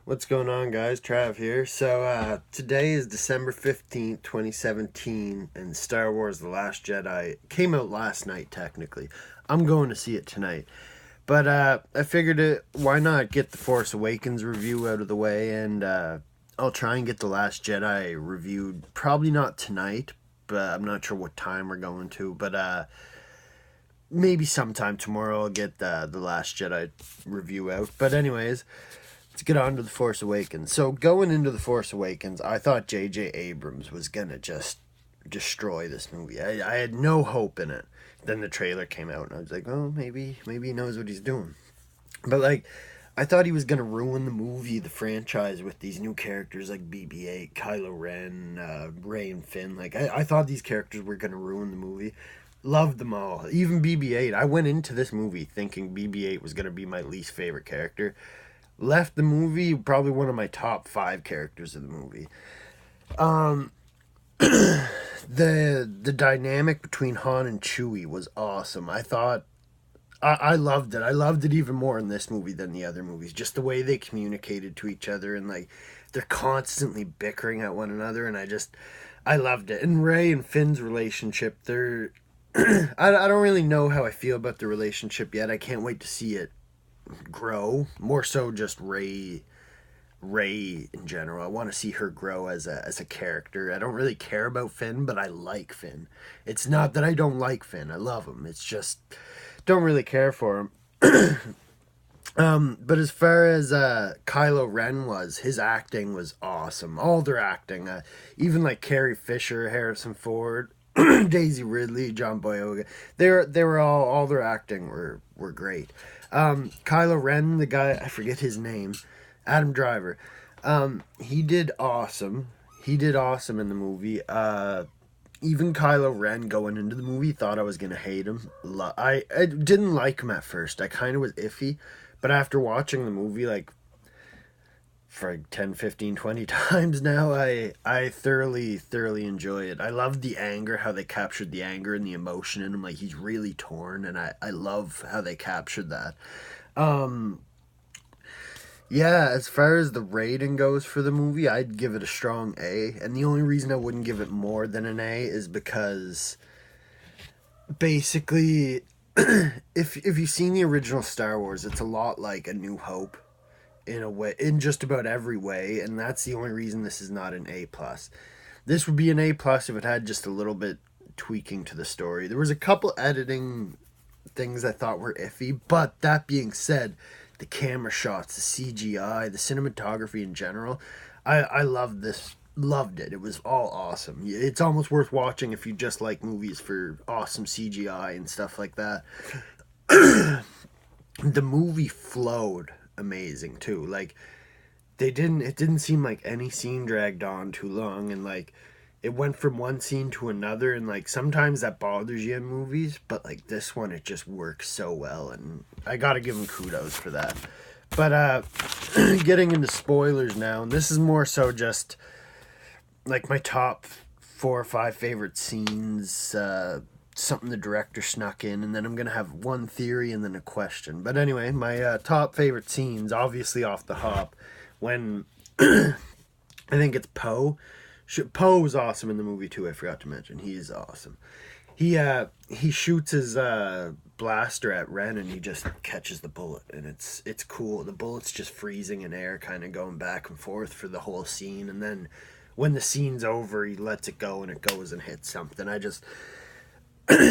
What's going on, guys? Trav here. Today is December 15th, 2017, and Star Wars The Last Jedi came out last night, technically. I'm going to see it tonight. But I figured why not get the Force Awakens review out of the way, and I'll try and get The Last Jedi reviewed. Probably not tonight, but I'm not sure what time we're going to. But maybe sometime tomorrow I'll get the Last Jedi review out. But anyways, let's get on to The Force Awakens. So going into The Force Awakens, I thought J.J. Abrams was gonna just destroy this movie. I had no hope in it. Then the trailer came out, and I was like, oh, maybe he knows what he's doing. But like, I thought he was gonna ruin the movie, the franchise, with these new characters like BB-8, Kylo Ren, Rey and Finn. Like, I thought these characters were gonna ruin the movie. Loved them all. Even BB-8. I went into this movie thinking BB-8 was gonna be my least favorite character. Left the movie probably one of my top 5 characters of the movie. The dynamic between Han and Chewie was awesome. I loved it. I loved it even more in this movie than the other movies. Just the way they communicated to each other, and like they're constantly bickering at one another, and I loved it. And Rey and Finn's relationship, they're I don't really know how I feel about the relationship yet. I can't wait to see it grow. More so just Rey in general. I want to see her grow as a character. I don't really care about Finn, but I like Finn. It's not that I don't like Finn. I love him. It's just don't really care for him. But as far as Kylo Ren his acting was awesome. All their acting, even like Carrie Fisher, Harrison Ford, Daisy Ridley, John Boyega, they were all their acting were great. Kylo Ren, the guy, I forget his name, Adam Driver, he did awesome. He did awesome in the movie. Even Kylo Ren going into the movie thought I was gonna hate him. I didn't like him at first. I kind of was iffy, but after watching the movie like for 10, 15, 20 times now, I thoroughly enjoy it. I love the anger, how they captured the anger and the emotion in him. Like, he's really torn, and I love how they captured that. Yeah, as far as the rating goes for the movie, I'd give it a strong A. And the only reason I wouldn't give it more than an A is because basically, if you've seen the original Star Wars, it's a lot like A New Hope in a way, in just about every way, and that's the only reason this is not an A+. This would be an A+ if it had just a little bit tweaking to the story. There was a couple editing things I thought were iffy, but that being said, the camera shots, the CGI, the cinematography in general, I loved this. Loved it. It was all awesome. It's almost worth watching if you just like movies for awesome CGI and stuff like that. The movie flowed amazing too. Like, it didn't seem like any scene dragged on too long, and like it went from one scene to another, and like sometimes that bothers you in movies, but like this one, it just works so well, and I gotta give them kudos for that. But getting into spoilers now, and this is more so just like my top 4 or 5 favorite scenes, something the director snuck in, and then I'm gonna have one theory and then a question. But anyway, my top favorite scenes, obviously off the hop, when I think it's Poe. Poe was awesome in the movie too. I forgot to mention he's awesome. He shoots his blaster at Ren, and he just catches the bullet, and it's cool. The bullet's just freezing in air, kind of going back and forth for the whole scene, and then when the scene's over, he lets it go and it goes and hits something. I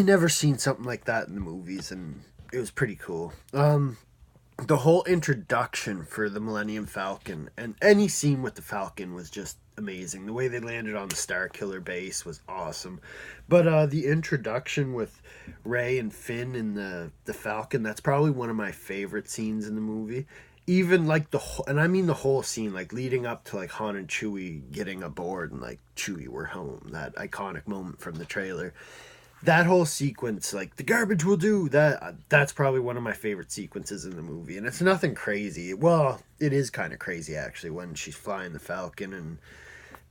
never seen something like that in the movies, and it was pretty cool. The whole introduction for the Millennium Falcon and any scene with the Falcon was just amazing. The way they landed on the Starkiller base was awesome. But the introduction with Rey and Finn in the Falcon, that's probably one of my favorite scenes in the movie. Even like and I mean the whole scene, like leading up to like Han and Chewie getting aboard and like Chewie, we're home. That iconic moment from the trailer. That whole sequence, like the garbage will do, that's probably one of my favorite sequences in the movie. And it's nothing crazy. Well, it is kind of crazy actually, when she's flying the Falcon and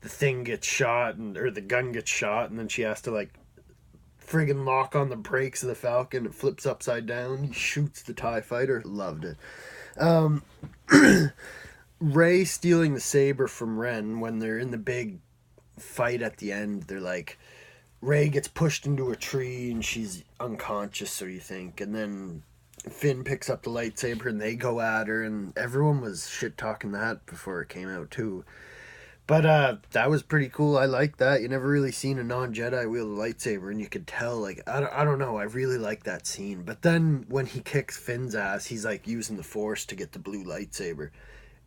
the thing gets shot, or the gun gets shot, and then she has to like friggin' lock on the brakes of the Falcon. It flips upside down. He shoots the TIE fighter. Loved it. Rey stealing the saber from Ren when they're in the big fight at the end. They're like, Rey gets pushed into a tree and she's unconscious, so you think, and then Finn picks up the lightsaber and they go at her, and everyone was shit talking that before it came out too. But that was pretty cool. I like that. You never really seen a non-Jedi wield a lightsaber, and you could tell, like, I don't know, I really like that scene. But then when he kicks Finn's ass, he's like using the Force to get the blue lightsaber.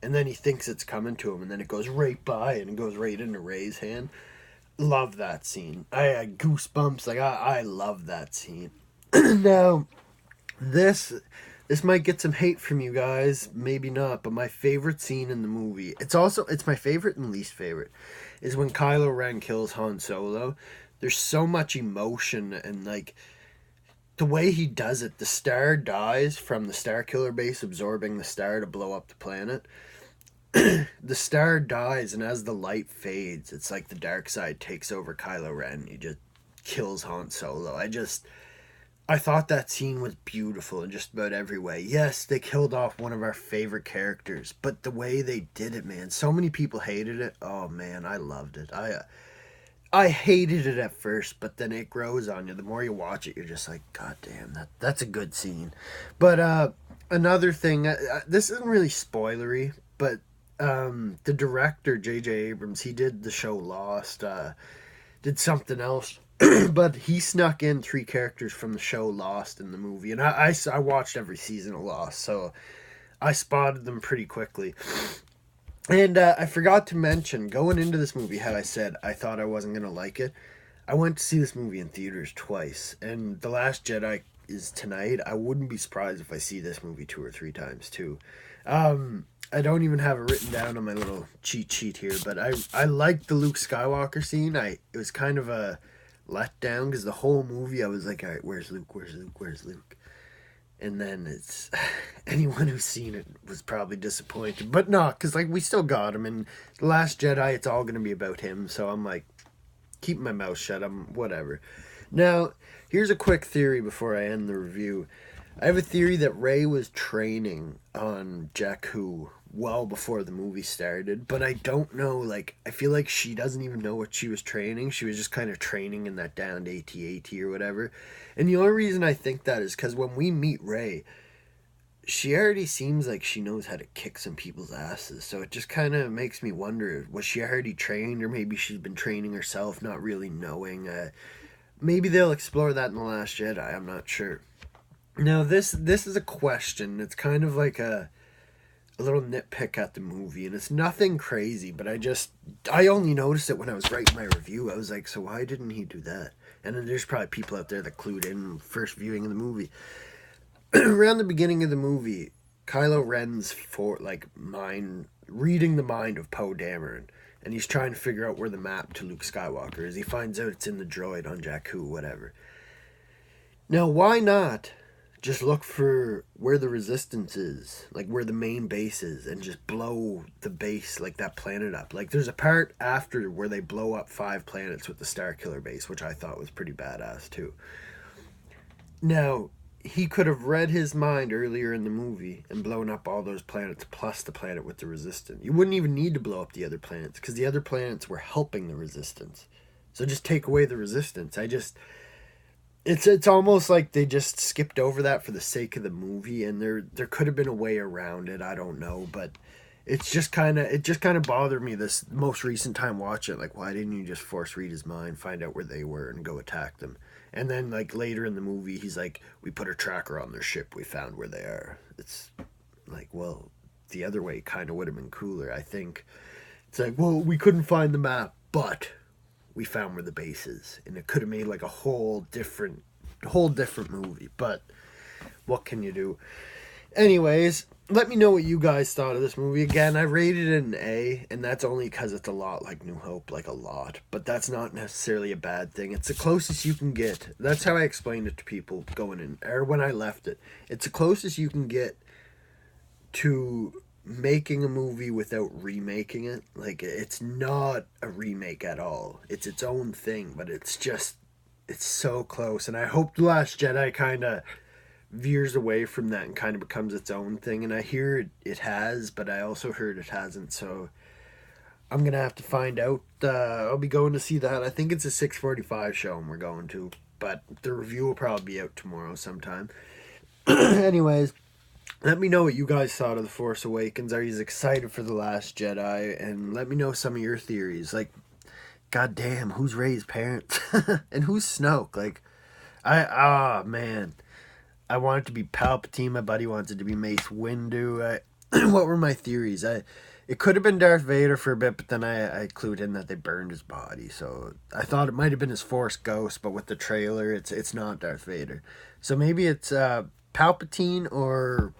And then he thinks it's coming to him, and then it goes right by and it goes right into Rey's hand. Love that scene. I had goosebumps. Like, I love that scene. Now, this might get some hate from you guys, maybe not, but my favorite scene in the movie, it's my favorite and least favorite, is when Kylo Ren kills Han Solo. There's so much emotion, and like the way he does it, the star dies from the Star Killer base absorbing the star to blow up the planet. The star dies, and as the light fades, it's like the dark side takes over Kylo Ren. He just kills Han Solo. I thought that scene was beautiful in just about every way. Yes, they killed off one of our favorite characters, but the way they did it, man, so many people hated it. Oh man, I loved it. I hated it at first, but then it grows on you. The more you watch it, you're just like, God damn, that's a good scene. But another thing, this isn't really spoilery, but the director J.J. Abrams, he did the show Lost, did something else. But he snuck in 3 characters from the show Lost in the movie, and I watched every season of Lost, so I spotted them pretty quickly. And I forgot to mention, going into this movie, how I said I thought I wasn't going to like it. I went to see this movie in theaters twice, and The Last Jedi is tonight. I wouldn't be surprised if I see this movie 2 or 3 times too. I don't even have it written down on my little cheat sheet here, but I liked the Luke Skywalker scene. It was kind of a let down because the whole movie I was like, all right, where's Luke? And then it's anyone who's seen it was probably disappointed, but not, because like we still got him. And The Last Jedi, it's all gonna be about him, so I'm like, keep my mouth shut. I'm whatever. Now here's a quick theory before I end the review. I have a theory that Rey was training on Jakku well before the movie started, but I don't know, like, I feel like she doesn't even know what she was training. She was just kind of training in that downed AT-AT or whatever. And the only reason I think that is because when we meet Rey, she already seems like she knows how to kick some people's asses, so it just kind of makes me wonder, was she already trained, or maybe she's been training herself, not really knowing. Maybe they'll explore that in The Last Jedi, I'm not sure. Now, this is a question. It's kind of like a little nitpick at the movie, and it's nothing crazy, but I only noticed it when I was writing my review. I was like, so why didn't he do that? And then there's probably people out there that clued in first viewing of the movie. Around the beginning of the movie, Kylo Ren's reading the mind of Poe Dameron, and he's trying to figure out where the map to Luke Skywalker is. He finds out it's in the droid on Jakku, whatever. Now, why not just look for where the resistance is, like where the main base is, and just blow the base, like that planet up? Like there's a part after where they blow up 5 planets with the Star Killer base, which I thought was pretty badass too. Now, he could have read his mind earlier in the movie and blown up all those planets plus the planet with the resistance. You wouldn't even need to blow up the other planets because the other planets were helping the resistance. So just take away the resistance. It's almost like they just skipped over that for the sake of the movie, and there could have been a way around it. I don't know, but it just kind of bothered me this most recent time watching it. Like, why didn't you just force read his mind, find out where they were, and go attack them? And then like later in the movie, he's like, we put a tracker on their ship, we found where they are. It's like, well, the other way kind of would have been cooler. I think it's like, well, we couldn't find the map, but we found where the base is, and it could have made like a whole different movie, but what can you do? Anyways, let me know what you guys thought of this movie. Again, I rated it an A, and that's only because it's a lot like New Hope, like a lot, but that's not necessarily a bad thing. It's the closest you can get. That's how I explained it to people going in, or when I left it. It's the closest you can get to making a movie without remaking it. Like, it's not a remake at all. It's its own thing, but it's so close. And I hope The Last Jedi kind of veers away from that and kind of becomes its own thing. And I hear it has, but I also heard it hasn't. So I'm gonna have to find out. I'll be going to see that. I think it's a 6:45 show, and we're going to. But the review will probably be out tomorrow sometime. Anyways, let me know what you guys thought of The Force Awakens. Are you excited for The Last Jedi? And let me know some of your theories. Like, goddamn, who's Rey's parents? And who's Snoke? Like, man. I want it to be Palpatine. My buddy wants it to be Mace Windu. What were my theories? It could have been Darth Vader for a bit, but then I clued in that they burned his body. So I thought it might have been his Force ghost, but with the trailer, it's not Darth Vader. So maybe it's Palpatine or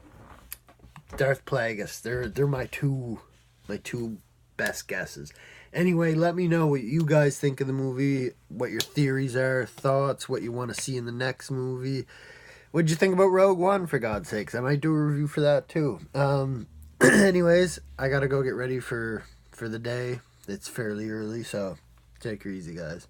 Darth Plagueis. They're my two best guesses. Anyway, let me know what you guys think of the movie, what your theories are, thoughts, what you want to see in the next movie. What'd you think about Rogue One, for God's sakes? I might do a review for that too. Anyways, I gotta go get ready for the day. It's fairly early, so take her easy, guys.